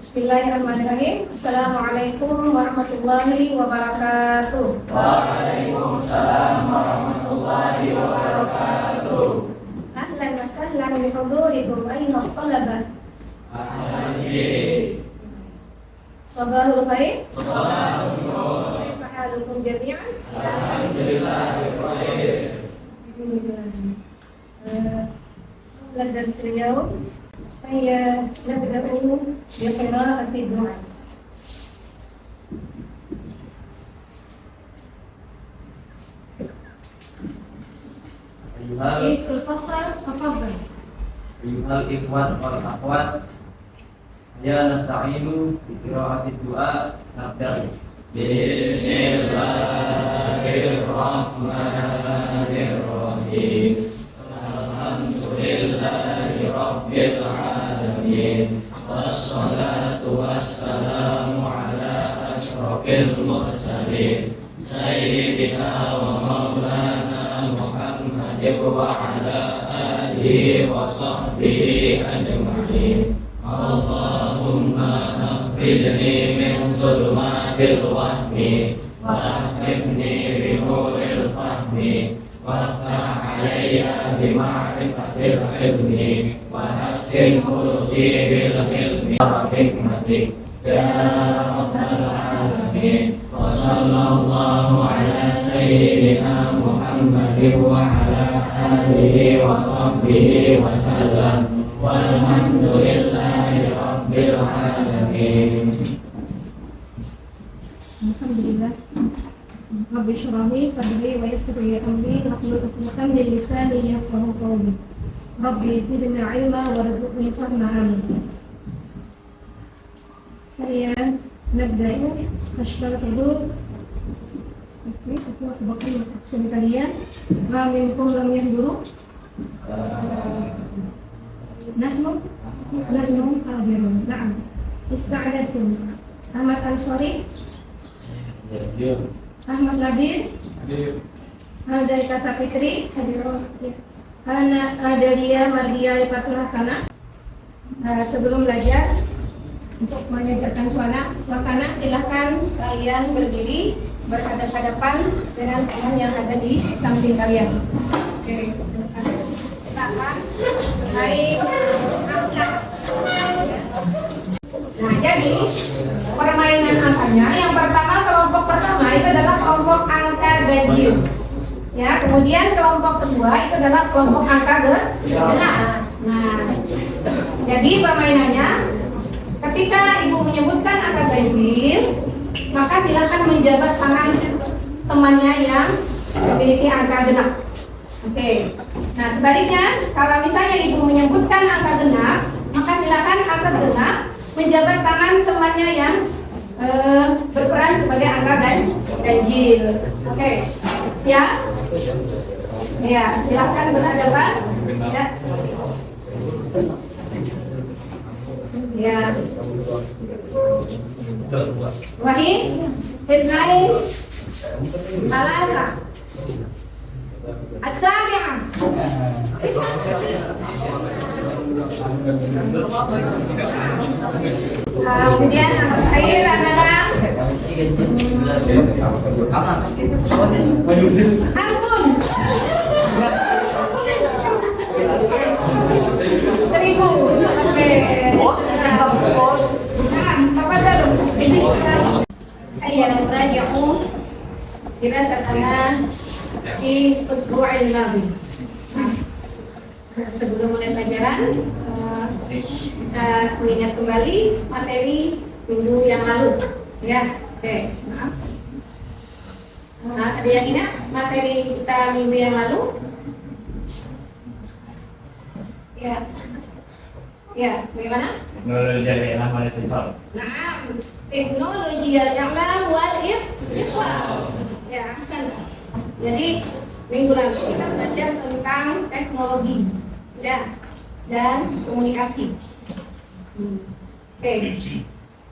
Bismillahirrahmanirrahim. Assalamualaikum warahmatullahi wabarakatuh. Waalaikumsalam warahmatullahi wabarakatuh. Ahlan wa sahlan bi hudurikum ayuha talabah. Ahlan bi. Sabahul khair. Sabahul khair. Kaifa halukum jami'an? Alhamdulillah khair. Ahlan dars al-yawm. Saya nabda'u bi qira'ati du'a. Isul fasal tafadhal. Ayuhal ikhwan wal akhwat, ya nasta'inu bi qira'ati du'a. Nabda'u Bismillahirrahmanirrahim. Alhamdulillahi rabbil alamin. Wassalatu wassalamu ala asyrafil mursalin sayyidina wa maulana Muhammad wa ala alihi wa sahbihi ajma'in. Allahumma akhrijni min dhulumatil wahmi wa akhrijni bi nuril fahmi waftah alayya bi ma'rifatil ilmi wa hassin khuluqi bil ilmi wa hikmati ya rabbal alamin. Wa sallallahu ala sayyidina Muhammadin wa ala alihi wa sahbihi wa sallam walhamdulillahi rabbil alamin. Alhamdulillah. Rabbi shrah li sadri wa yassir li amri wahlul 'uqdatam min lisani yafqahu qawli. Rabbi zidni 'ilma warzuqni fahma. Amin. Saya nabda'u kashfal hudur. Oke, aku sebagai absen kalian. Ma minkum lam yahduru. Nahnu hadirun. Na'am. Ista'adadtum. Ahmad Ansari, Ahmad Nabil, Aldaika Sapitri, hadirun. Ana Adalia Mardia Ifatul Hasanah. Sebelum belajar, untuk menyegarkan suasana, silahkan kalian berdiri berhadapan-hadapan dengan teman yang ada di samping kalian. Oke, terima kasih. Kita akan mulai angkat. Nah, jadi permainan angkanya yang pertama, kelompok pertama itu adalah kelompok angka ganjil. Ya, kemudian kelompok kedua itu adalah kelompok angka genap. Nah, jadi permainannya, ketika ibu menyebutkan angka ganjil, maka silakan menjabat tangan temannya yang memiliki angka genap. Oke. Nah, sebaliknya, kalau misalnya ibu menyebutkan angka genap, maka silakan angka genap menjabat tangan temannya yang berperan sebagai angka ganjil. Oke. Siap? Ya, silakan berhadapan. Ya. Ya. Wahid, Hidnain, Alasa, As-Sabi'ah. Kemudian nomor akhir adalah Anggun 1000. Oke. Tafadhalu. Ayyana muraji'u dirasatana di usbu'il madhi. Sebelum mulai pelajaran, kita mengingat kembali materi minggu yang lalu. Ya, oke. Maaf. Ada yang ingat materi kita minggu yang lalu? Ya. Ya, bagaimana? Teknologi al-i'lam wal ittisal. Nah, teknologi al-i'lam wal ittisal. Ya, ahsan. Jadi minggu lalu kita belajar tentang teknologi dan komunikasi. Oke.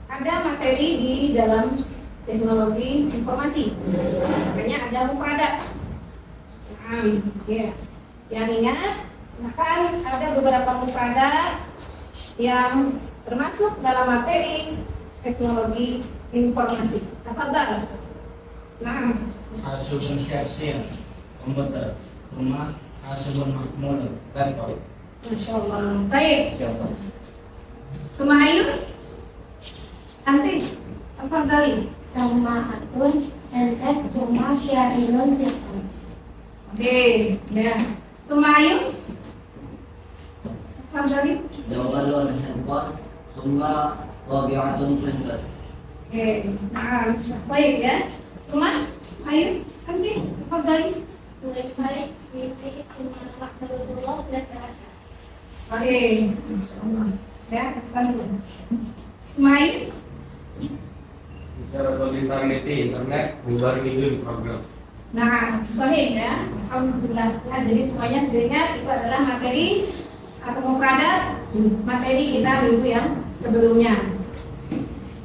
Ada materi di dalam teknologi informasi. Makanya ada mufradat. Nah, ya. Yang ingat, silakan ada beberapa mufradat yang termasuk dalam materi teknologi informasi. Tafadhal. Nah, Hasubun syarsyir, komputer, rumah, hasubun mahmud, kantor. Masya Allah. Baik. Siapa? Sumahayu, Antis, tafadhali. Samahatun ansat cuma syairun jasan. Oke, ya. Sumahayu, tafadhali. Jawalun handphone, summa wabi'atun printer. Oke, nah, baik ya. Suma, ayo, Antis, tafadhali. Baik-baik ini cuma makhluk dan bahasa. Oke, Masya Allah. Ya, kesana dulu. Sumahayu. Bicara konektivitas internet bubar minggu program. Nah, sahih ya. Alhamdulillah. Ya, jadi semuanya sudah ingat itu adalah materi atau mufradat materi kita minggu yang sebelumnya.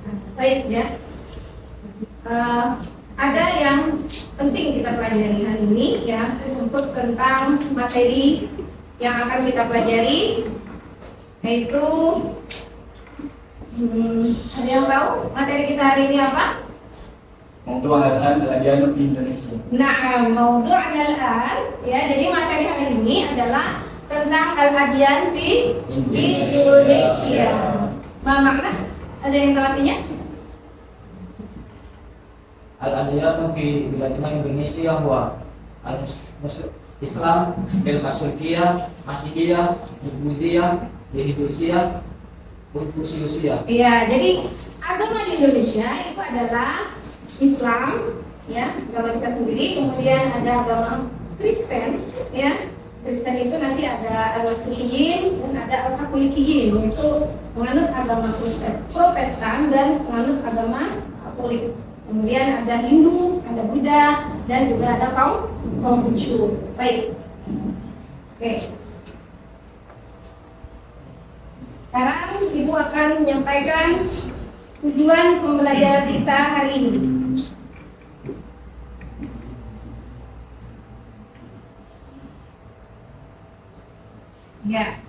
Nah, baik ya. Ada yang penting kita pelajari hari ini ya untuk tentang materi yang akan kita pelajari, yaitu ada yang tahu materi kita hari ini apa? Untuk al-adyan di Indonesia. Nah, maudu'nya al-an ya, jadi materi hari ini adalah tentang al-adyan di Indonesia. Apa makna? Ada yang tahu artinya? Al-adiyatu fi biladina Indonesia huwa Islam, Al-Asurkiyah, Masihiyah, Budiyah, Yahudiyah, Konfusiusiyah. Iya, jadi agama di Indonesia itu adalah Islam, ya, agama kita sendiri. Kemudian ada agama Kristen, ya. Kristen itu nanti ada Al-Masihiyin dan ada Al-Katolikiyin, yaitu penganut agama Kristen, Protestan dan penganut agama Katolik. Kemudian ada Hindu, ada Buddha, dan juga ada kaum Konghucu. Baik. Oke. Sekarang Ibu akan menyampaikan tujuan pembelajaran kita hari ini. Ya.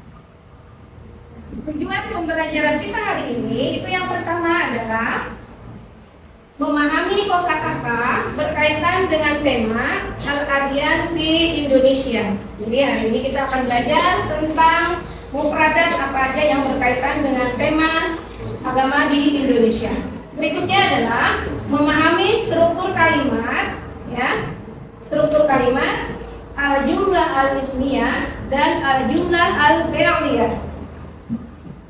Tujuan pembelajaran kita hari ini itu yang pertama adalah memahami kosakata berkaitan dengan tema Al-Adyan di Indonesia. Jadi hari ini kita akan belajar tentang mufradat apa aja yang berkaitan dengan tema agama di Indonesia. Berikutnya adalah memahami struktur kalimat, ya, struktur kalimat, al-jumlah al-ismiyah dan al-jumlah al-fi'liyah.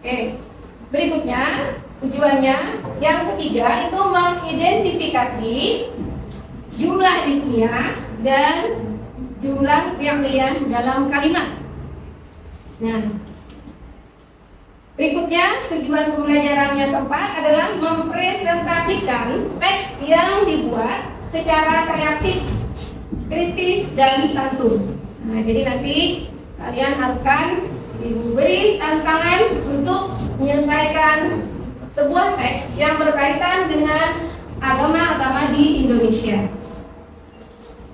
Oke. Berikutnya tujuannya yang ketiga itu mengidentifikasi jumlah ismiyah dan jumlah fi'liyah dalam kalimat. Nah, berikutnya tujuan pembelajaran yang keempat adalah mempresentasikan teks yang dibuat secara kreatif, kritis dan santun. Nah, jadi nanti kalian akan diberi tantangan untuk menyelesaikan sebuah teks yang berkaitan dengan agama-agama di Indonesia.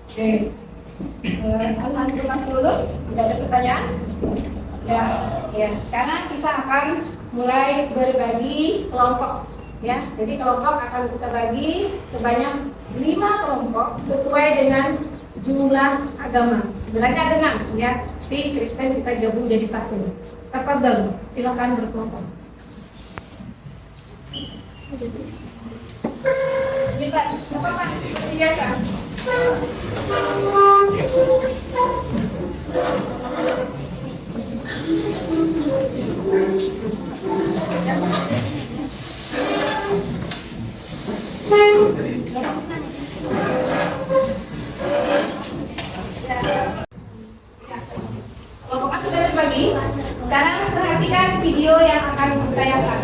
Oke. Alhamdulillah dulu. Tidak ada pertanyaan? Ya. Sekarang kita akan mulai berbagi kelompok. Ya, jadi kelompok akan kita bagi sebanyak 5 kelompok sesuai dengan jumlah agama. Sebenarnya ada 6 ya, tapi Kristen kita gabung jadi 1. Tafadhal, silakan berkelompok. Bebas, apa-apa, seperti biasa. Kelompoknya sudah terbagi. Sekarang perhatikan video yang akan ditayangkan.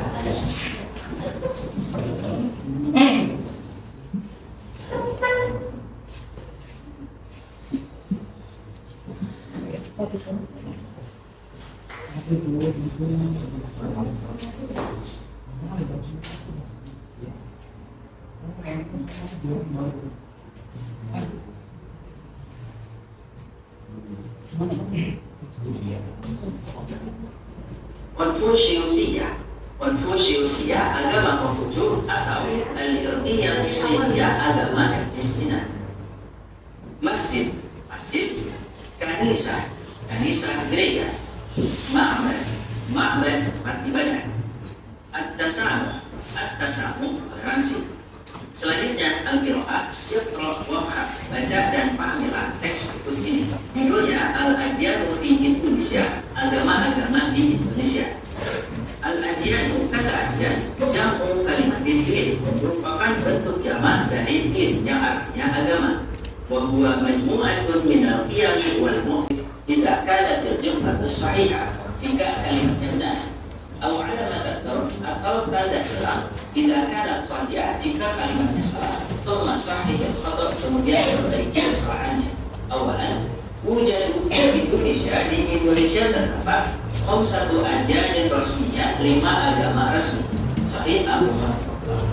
Konfusiusiyah Konfusiusia agama Konghucu atau Al-Irtiyanusiyah agama Istina. Masjid kanisa gereja. Ma'bad tempat ibadah. At-tasamu toleransi. Selanjutnya al-qiraah, iqra wafham, baca dan pahamilah teks berikut ini. Judulnya Al-Adyanu fi Indonesia, agama-agama di Indonesia. Al-Adyanu kata adyan, jamu kalimat din, merupakan bentuk jamak dari din yang artinya agama. Wa huwa majmu'atun minal qiyami wal mu'min idza kanat al-jumlatu sahihah, jika kalimatnya benar. Atau tanda selang tidak kanat fadiyah, jika kalimatnya salah. Thumma sahih al-khata', kemudian diperbaiki kesalahannya. Awalan wujud di Indonesia terdapat khamsatu adyanin rasmiyah, 5 agama resmi. Sahih al-Bukhari.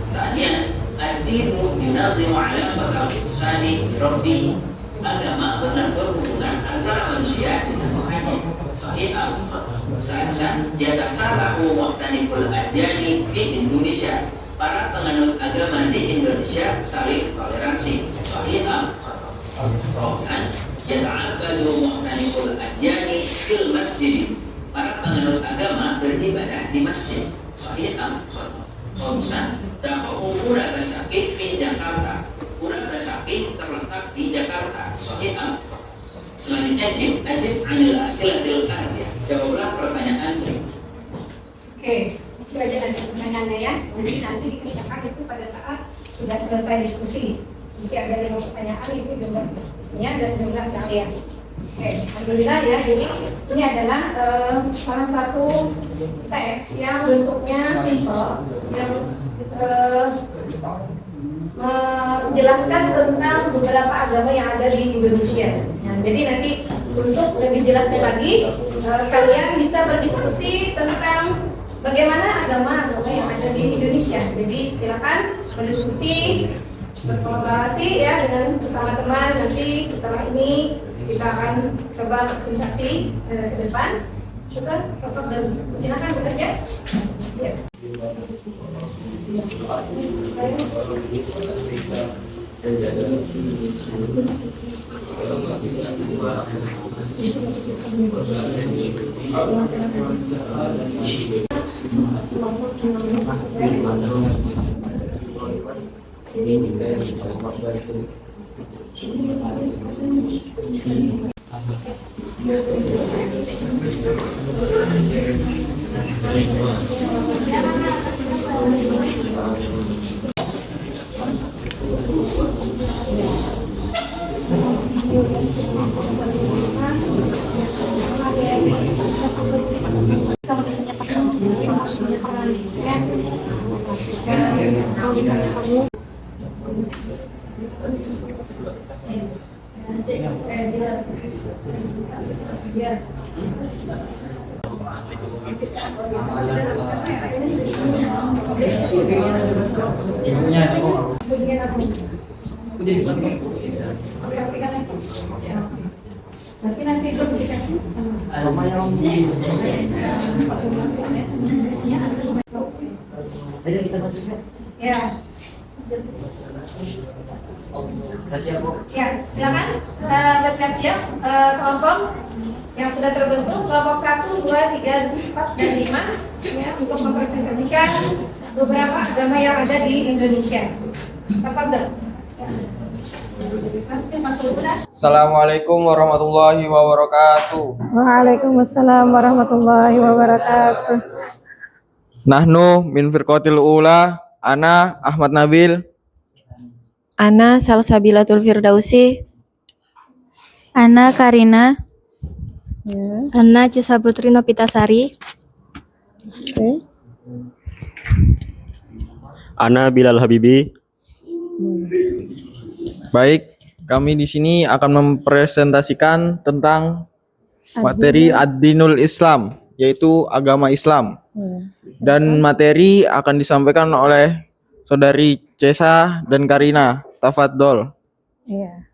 Saatnya ad-dinu yunazimu ala bakal insani rabbih, agama benar berhubungan antara manusia dengan Tuhannya. Sahih al-Bukhari. Saat yatasalahu muqtanibul adyani fi Indonesia, para penganut agama di Indonesia saling toleransi. Sahih al-Bukhari. Yata'abbadu muqtanibul adyani fil masjid, para penganut agama beribadah di masjid. Sahih al-Bukhari. Khamsan taqa'u Pura Basaqih fi Jakarta, Pura Basaqih terletak di Jakarta. Sahih al-Bukhari. Selanjutnya ajib anil asilatil ahdiyah, jawablah pertanyaan ini. Oke, itu aja nanti pertanyaannya ya. Jadi nanti dikerjakan itu pada saat sudah selesai diskusi. Jika ada 5 pertanyaan itu jumlah diskusinya dan jumlah kalian. Oke, alhamdulillah ya. Jadi ini adalah salah satu teks yang bentuknya simple, yang menjelaskan tentang beberapa agama yang ada di Indonesia. Nah, jadi nanti untuk lebih jelasnya lagi, kalian bisa berdiskusi tentang bagaimana agama-agama yang ada di Indonesia. Jadi silakan berdiskusi, berkolaborasi ya dengan sesama teman. Nanti setelah ini kita akan coba presentasi ke depan. Coba dan silakan bekerja. Ya. Nanti itu dikasih. Ya. Ya, silakan bersiap-siap kelompok yang sudah terbentuk, kelompok 1, 2, 3, 4, dan 5 ya, untuk mempresentasikan beberapa agama yang ada di Indonesia. Tafadhol. Assalamualaikum warahmatullahi wabarakatuh. Waalaikumsalam warahmatullahi wabarakatuh. Nahnu min firqatil ula, ana Ahmad Nabil. Ana Salsabilatul Firdausi. Ana Karina. Ana Cisaputri Nopitasari. Ana Bilal Habibi. Baik, kami di sini akan mempresentasikan tentang materi Ad-Dinul Islam, yaitu agama Islam. Dan materi akan disampaikan oleh Saudari Cesa dan Karina. Tafadhol. Iya.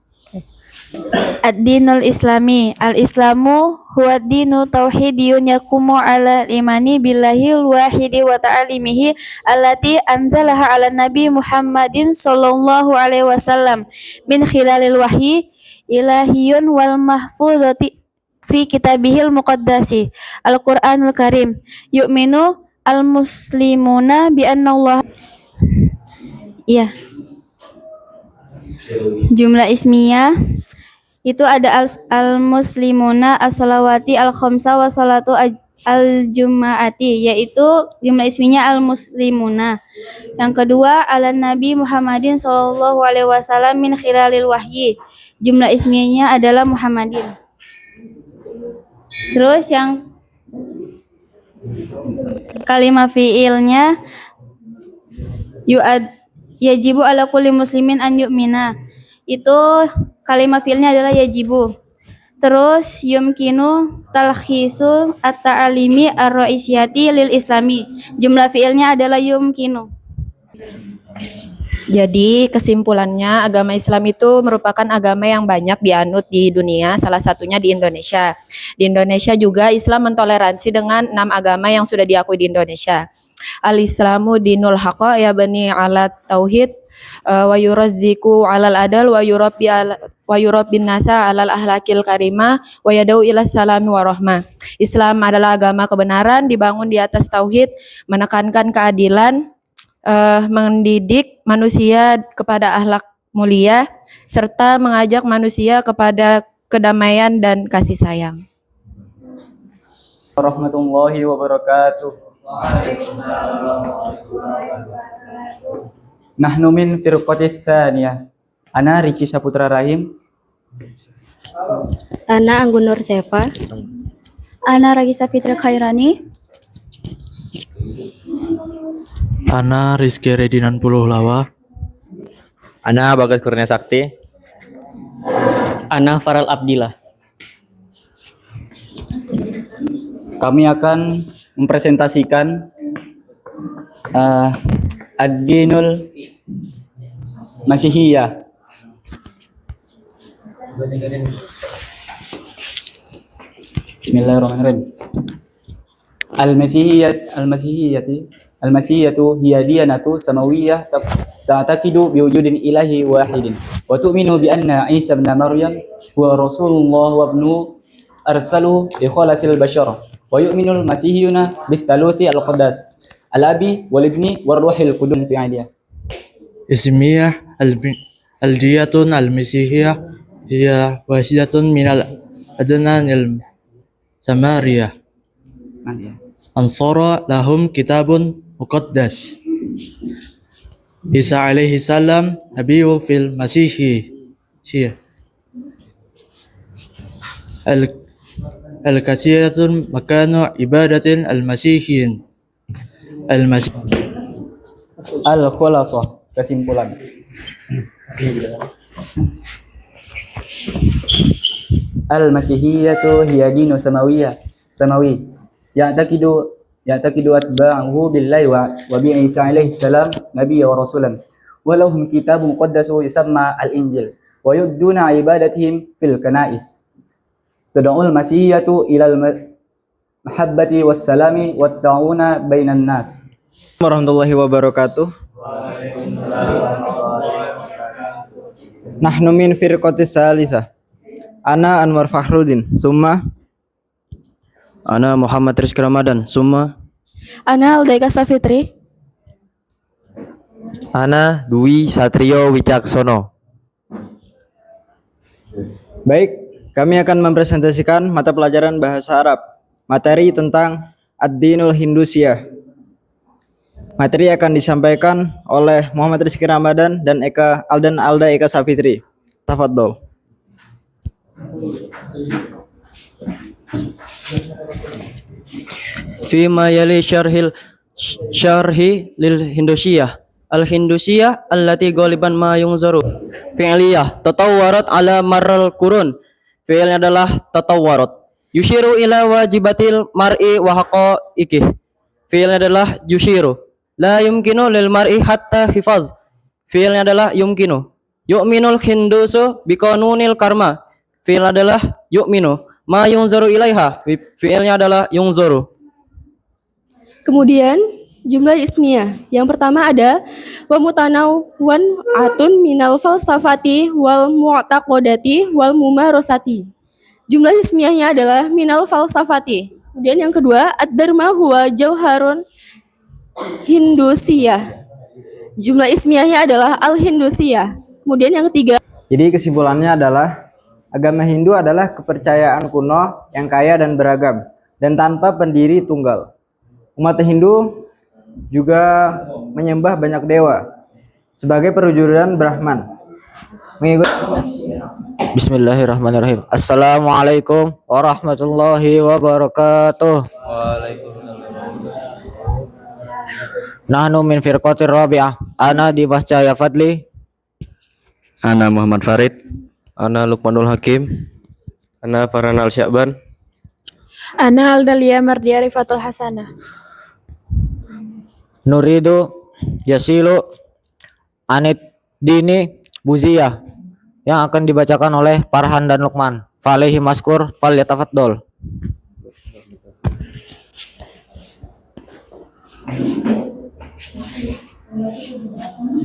Ad-dinul islami. Al-islamu huwa dinu tauhidiyun yakumu ala imani billahi wahidi wa ta'alimihi allati anzalaha ala nabi Muhammadin sallallahu alaihi wasallam min khilalil wahyi ilahiyun wal mahfudati fi kitabihil muqaddasi Al-Qur'anul Karim. Yu'minu al-muslimuna bi anna Allah. Iya. Jumlah ismiyah itu ada al-muslimuna as-salawati al-khamsa wa salatu al-jum'ati, yaitu jumlah isminya al-muslimuna. Yang kedua ala Nabi Muhammadin sallallahu alaihi wasallam min khilalil wahyi. Jumlah ismiyanya adalah Muhammadin. Terus yang kalimat fiilnya yajibu ala kulli muslimin an yu'mina. Itu kalimat fiilnya adalah yajibu. Terus yumkinu talkhisu at-ta'alimi ar-ra'isiyati lil islami. Jumlah fiilnya adalah yumkinu. Jadi kesimpulannya agama Islam itu merupakan agama yang banyak dianut di dunia, salah satunya di Indonesia. Di Indonesia juga Islam mentoleransi dengan 6 agama yang sudah diakui di Indonesia. Al-Islamu dinul haqqa ya bani ala tauhid wa yurazziku alal adal wa yurabbin nasa alal ahlakil karimah wa yadau ila salami wa rahmah. Islam adalah agama kebenaran, dibangun di atas tauhid, menekankan keadilan, mendidik manusia kepada akhlak mulia, serta mengajak manusia kepada kedamaian dan kasih sayang. Warahmatullahi wabarakatuh. Nahnu min firqatis tsaniyah. Ana Riki Saputra Rahim. Ana Anggun Nur Sefa. Ana Ragisa Fitri Khairani. Ana Rizky Redinan Puluh Lawa. Ana Bagas Kurnia Sakti. Ana Faral Abdillah. Kami akan mempresentasikan Ad-dinul Masihiyah. Bismillahirrahmanirrahim. Al-Masihiyatu hiya diyanatu samawiyyah ta'taqidu biwujudin ilahi wahidin wa tu'minu bi anna Isa ibn Maryam huwa Rasulullah wa ibnu arsaluhu li khalasil bashar wa yu'minul masihiyuna bithaluthi al-qaddas al-abi wal ibni war ruhil qudus fi aliyah. Ismiyah al-diyatun al-masihiyah hiya wasidatun minal adnanil samariyah ansara lahum kitabun muqaddas. Isa alaihi salam nabiyyu fil masihi al-kasiyatun makanu ibadatin al-masihin Al-khulasah, kesimpulan. Al-Masihiyatu hiya dinu samawi ya'taqidu atba'uhu billahi wa bi Isa alaihi salam nabiyyan wa rasulan wa lahum kitabun muqaddasun yusamma al-Injil wa yudduna ibadatihim fil kanais. Tad'ul masihiyatu ila al-mahabbati was salami wat ta'una bainan nas. Warahmatullahi wabarakatuh. Nahnu min firqatis salisah. Ana Anwar Fakhruddin, summa Ana Muhammad Rizky Ramadan, summa Ana Aldaika Safitri. Ana Dwi Satrio Wicaksono. Baik, kami akan mempresentasikan mata pelajaran bahasa Arab, materi tentang Ad-dinul Hindusiyah. Materi akan disampaikan oleh Muhammad Rizky Ramadan dan Alda Eka Safitri. Tafadhol. Fima yali syarhi lil Hindusiyah. Al-Hindusiyah allati ghaliban ma yungzaru fi'liyah tatawwarat ala marral qurun. Fi'ilnya adalah tatawwarat. Yushiru ila wajibatil mar'i wa haqa'iqih. Fi'ilnya adalah yushiru. La yumkinu lil mar'i hatta hifaz. Fi'ilnya adalah yumkinu. Yu'minul hindusu biqanunil karma. Fi'il adalah yu'minu. Ma yunzaru ilaiha. Fi'ilnya adalah yunzaru. Kemudian jumlah ismiyah. Yang pertama ada wa mutanawwan atun minal falsafati wal mu'taqadati wal mumarasati. Jumlah ismiyahnya adalah minal falsafati. Kemudian yang kedua ad-dharma huwa jauharun hindusiyah. Jumlah ismiyahnya adalah al-hindusiyah. Kemudian yang ketiga. Jadi kesimpulannya adalah agama Hindu adalah kepercayaan kuno yang kaya dan beragam dan tanpa pendiri tunggal. Umat Hindu juga menyembah banyak dewa sebagai perwujudan Brahman. Bismillahirrahmanirrahim. Assalamualaikum warahmatullahi wabarakatuh. Nahnu min firqatir rabi'ah. Ana Dimas Cahaya Fadli. Ana Muhammad Farid. Ana Lukmanul Hakim. Ana Farhanal Syakban. Ana Aldalia Mardia Rifatul Hasanah. Nuridu Yasilu Anit Dini Buziyah yang akan dibacakan oleh Farhan dan Lukman. Falehi maskur fal yatafaddol.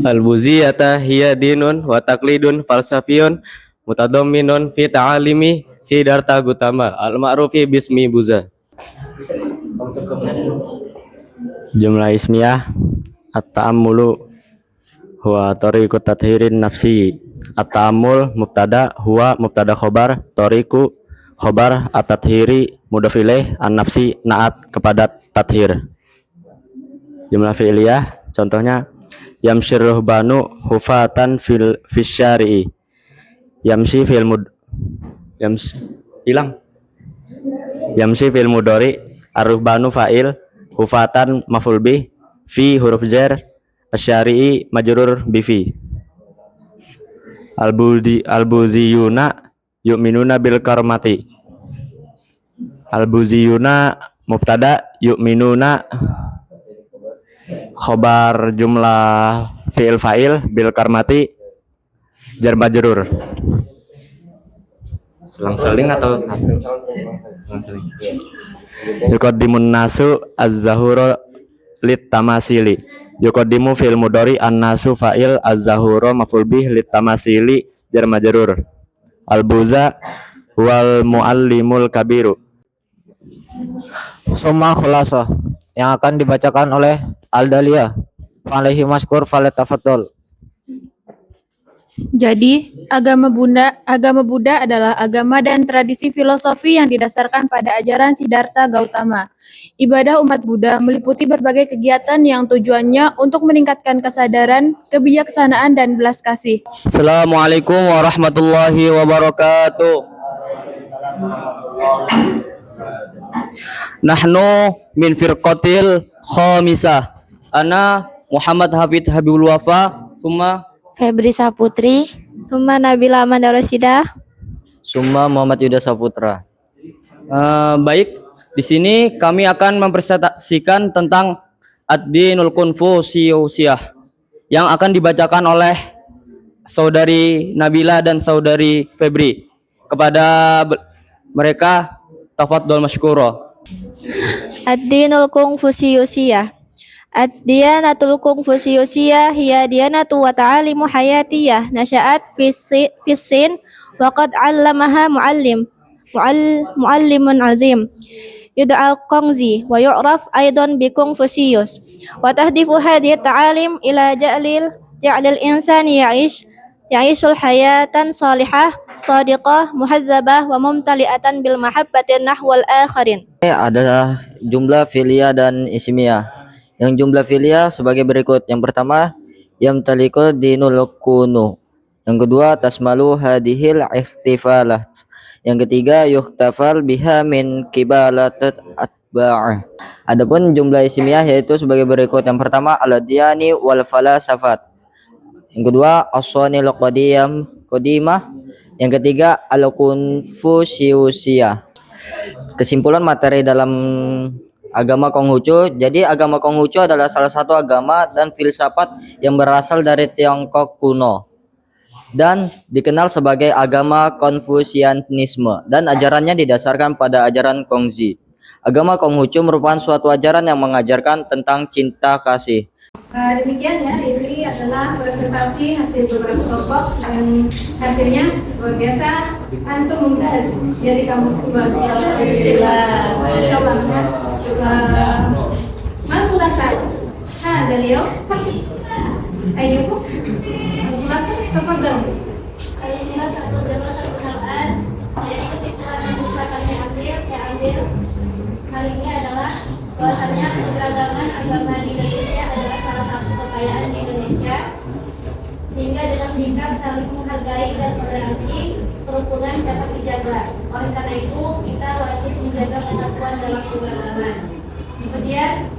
Al-buziyata hiya dinun wa taqlidun falsafiyun mutadamminun fi ta'alimi Siddhartha Gautama al-ma'rufi bismi Buddha. Jumlah ismiyah at-ta'ammulu huwa tariqut tathirin nafsi. At-ta'ammul mubtada huwa mubtada khobar, tariqu khobar, at-tathiri mudhaf ilaih, an-nafsi naat kepada tathir. Jumlah fi'liyah contohnya yamshir ruhbanu hufatan fil fisyari'i. Yamsi fil mud yamsi hilang. Yamsi fil mudhari, ar-ruhbanu fa'il, hufatan maf'ul bih, fi huruf jar, asyari'i majrur bi fi. Al-buziyuna yu'minuna bil karmati. Al-buziyuna mubtada, yu'minuna khobar, jumlah fi'il fa'il, bil karmati jar majrur. Selang-seling atau satu? Selang-seling. Yuqaddimun nasu az-zahura lit tamasili. Yuqaddimu fil mudhari, an-nasu fa'il, az-zahura maf'ul bih, lit tamasili jar majrur. Al-buza wal muallimul kabiru. Summa khulasa yang akan dibacakan oleh Aldalia. Falehi maskur fal yatafaddol. Jadi, agama Buddha adalah agama dan tradisi filosofi yang didasarkan pada ajaran Siddhartha Gautama. Ibadah umat Buddha meliputi berbagai kegiatan yang tujuannya untuk meningkatkan kesadaran, kebijaksanaan, dan belas kasih. Assalamualaikum warahmatullahi wabarakatuh. Nahnu min firqatil khamisah. Ana Muhammad Hafid Habibul Wafa, summa Febri Saputri, Summa Nabila Amanda Rosida, Summa Muhammad Yuda Saputra. Baik, di sini kami akan mempresentasikan tentang Ad-Dinul Konfusiusiyah yang akan dibacakan oleh saudari Nabila dan saudari Febri. Kepada mereka, tafadhol masykura. Ad-Dinul Konfusiusiyah. Ad-Diyanatul Konfusiusiyah hiya diyanatu wa ta'alimu hayatiyah nasya'at fissin wa qad 'allamaha muallimun azim yud'a Kongzi wa yu'raf aidan bi Konfusius wa tahdifu hadhihi ta'alim ila ja'lil insani ya'ishul hayatan salihah sadiqah muhazzabah wa mumtali'atan bil mahabbatin nahwal akharin. Ada jumlah fi'liyah dan ismiyah. Yang jumlah fi'liyah sebagai berikut. Yang pertama, yamtaliku dinul kunu. Yang kedua, tasmalu hadihil ihtifalat. Yang ketiga, yuhtafal biha min kibalatat atba'ah. Adapun jumlah ismiyah yaitu sebagai berikut. Yang pertama, al-diyani wal falasafat. Yang kedua, as-sunil qadimah. Yang ketiga, al-konfusiusiyah. Kesimpulan materi dalam agama Konghucu. Jadi agama Konghucu adalah salah satu agama dan filsafat yang berasal dari Tiongkok kuno. dan dikenal sebagai agama Konfusianisme dan ajarannya didasarkan pada ajaran Kongzi. Agama Konghucu merupakan suatu ajaran yang mengajarkan tentang cinta kasih. Demikian ya, ini adalah presentasi hasil beberapa kelompok dan hasilnya luar biasa. Antum mumtaz, jadi kamu luar biasa. Masya Allah. Mal-Khulasa, ada Leo. Ayyukum, Al-Khulasa, tafadhal. Al-Khulasa atau Darasatul Quran. Jadi kesimpulan yang bisa kami ambil kali ini adalah bahwasanya keberagaman agama di Indonesia adalah salah satu kekayaan di Indonesia, sehingga dengan sikap saling menghargai dan toleransi kerukunan dapat dijaga. Oleh karena itu kita wajib menjaga persatuan dalam keberagaman. Kemudian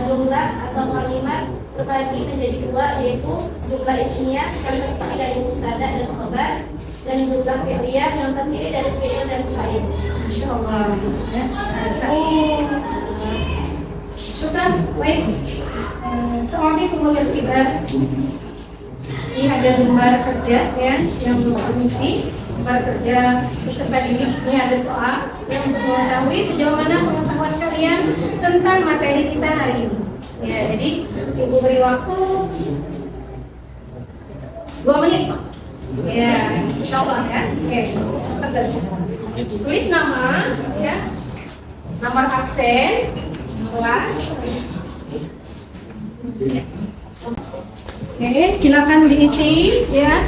jumlah atau kalimat terbagi menjadi dua, yaitu jumlah ismiyah yang terdiri dari mubtada dan khabar, dan jumlah fi'liyah yang terdiri dari fi'il dan fa'il. Masya Allah. Syukran. Baik. Assalamualaikum warahmatullahi wabarakatuh. Ini ada lembar kerja ya yang mengisi lembar kerja peserta didik. Ini ada soal yang mengetahui sejauh mana pengetahuan kalian tentang materi kita hari ini. Ya, jadi ibu beri waktu 2 menit. Ya, insya Allah ya. Oke, tulis nama, ya, nomor absen, kelas. Oke, silakan diisi, ya.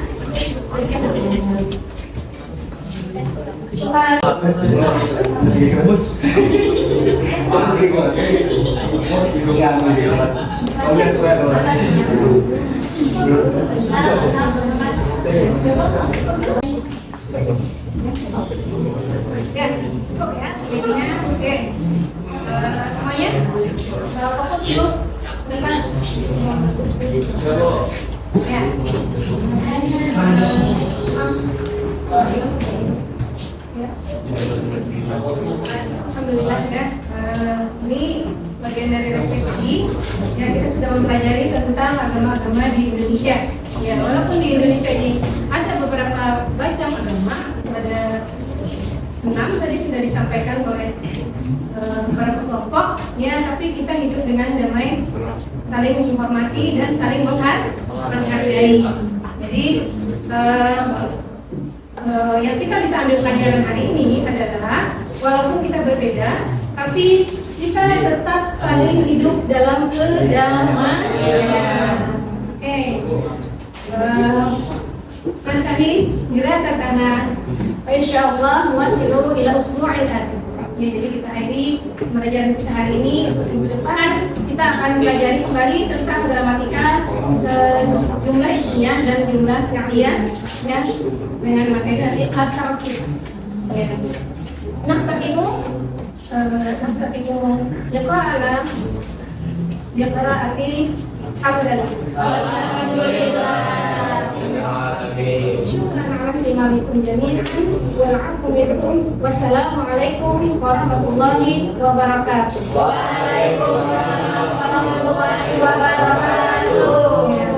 Ya, cukup ya, jadinya oke. Semuanya fokus dulu. Depan. Ya. Alhamdulillah ya. Ini bagian dari refleksi ya, kita sudah mempelajari tentang agama-agama di Indonesia. Ya, walaupun di Indonesia ini ada beberapa macam agama, ada 6 tadi sudah disampaikan oleh beberapa kelompok ya, tapi kita hidup dengan damai, saling menghormati dan saling menghargai. Jadi yang kita bisa ambil pelajaran hari ini adalah walaupun kita berbeda, tapi kita tetap saling hidup dalam kedamaian. Oke. Nanti dirasa karena insyaallah muwasilu ila usbu'il ati. Ya, jadi kita pelajaran kita hari ini, minggu depan kita akan pelajari kembali tentang gramatika, jumlah ismiyah dan jumlah fi'liyah ya, dengan materi nanti at-tarkib. Ya. Naqta'imu biqira'ati hamdalah. Syukran ala imamikum jami'an wal 'afwu minkum. Wassalamualaikum warahmatullahi wabarakatuh. Waalaikumsalam warahmatullahi wabarakatuh.